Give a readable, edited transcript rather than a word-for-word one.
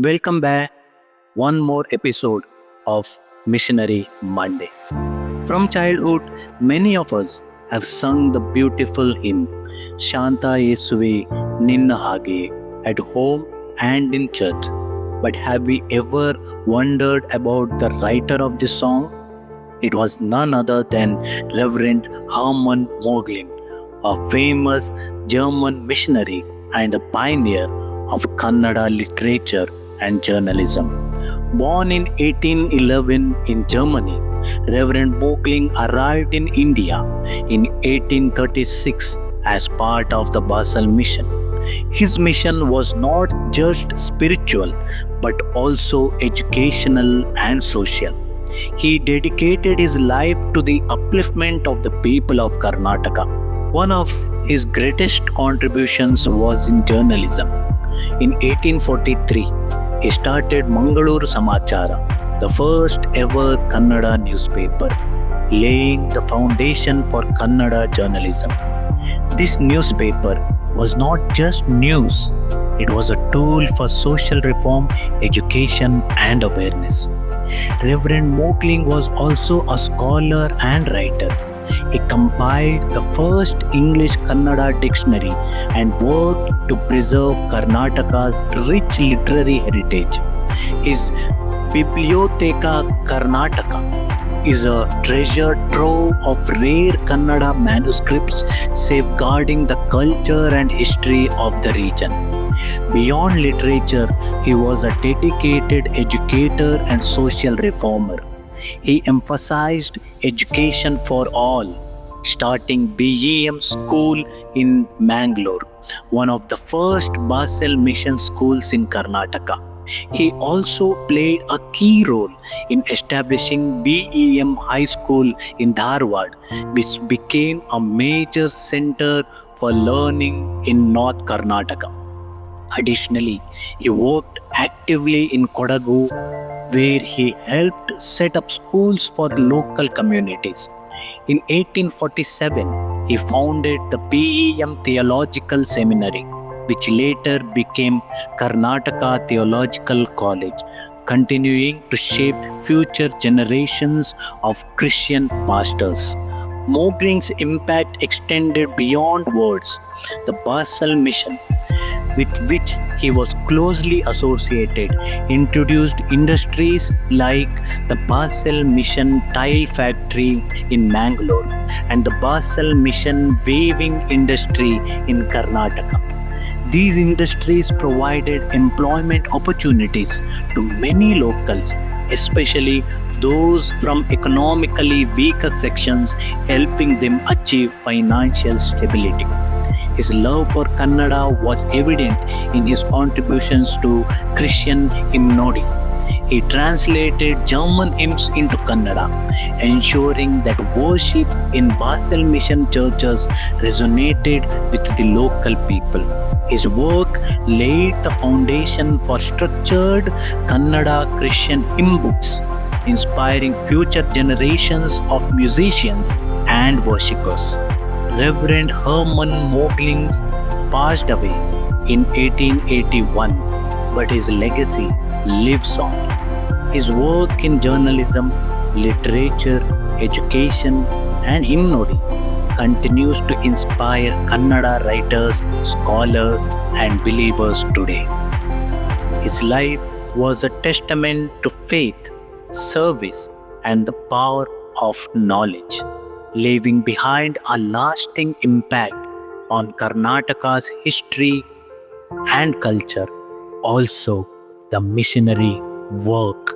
Welcome back. One more episode of Missionary Monday. From childhood, many of us have sung the beautiful hymn Shanta Yesuve Ninna Hage at home and in church. But have we ever wondered about the writer of this song? It was none other than Reverend Hermann Moglin, a famous German missionary and a pioneer of Kannada literature and journalism. Born in 1811 in Germany, Reverend Moglin arrived in India in 1836 as part of the Basel mission. His mission was not just spiritual but also educational and social. He dedicated his life to the upliftment of the people of Karnataka. One of his greatest contributions was in journalism. In 1843, he started Mangaluru Samachara, the first ever Kannada newspaper, laying the foundation for Kannada journalism. This newspaper was not just news, it was a tool for social reform, education, and awareness. Reverend Moglin was also a scholar and writer. He compiled the first English Kannada dictionary and worked to preserve Karnataka's rich literary heritage. His Bibliotheca Karnataka is a treasure trove of rare Kannada manuscripts safeguarding the culture and history of the region. Beyond literature, he was a dedicated educator and social reformer. He emphasized education for all, starting BEM school in Mangalore, one of the first Basel mission schools in Karnataka. He also played a key role in establishing BEM High School in Dharwad, which became a major center for learning in North Karnataka. Additionally, he worked actively in Kodagu, where he helped set up schools for local communities. In 1847, he founded the BEM Theological Seminary, which later became Karnataka Theological College, continuing to shape future generations of Christian pastors. Moglin's impact extended beyond words. The Basel mission, with which he was closely associated, introduced industries like the Basel Mission Tile Factory in Mangalore and the Basel Mission Weaving Industry in Karnataka. These industries provided employment opportunities to many locals, especially those from economically weaker sections, helping them achieve financial stability. His love for Kannada was evident in his contributions to Christian hymnody. He translated German hymns into Kannada, ensuring that worship in Basel mission churches resonated with the local people. His work laid the foundation for structured Kannada Christian hymn books, inspiring future generations of musicians and worshippers. Reverend Hermann Moglin passed away in 1881, but his legacy lives on. His work in journalism, literature, education, and hymnody continues to inspire Kannada writers, scholars, and believers today. His life was a testament to faith, service, and the power of knowledge, leaving behind a lasting impact on Karnataka's history and culture, also the missionary work.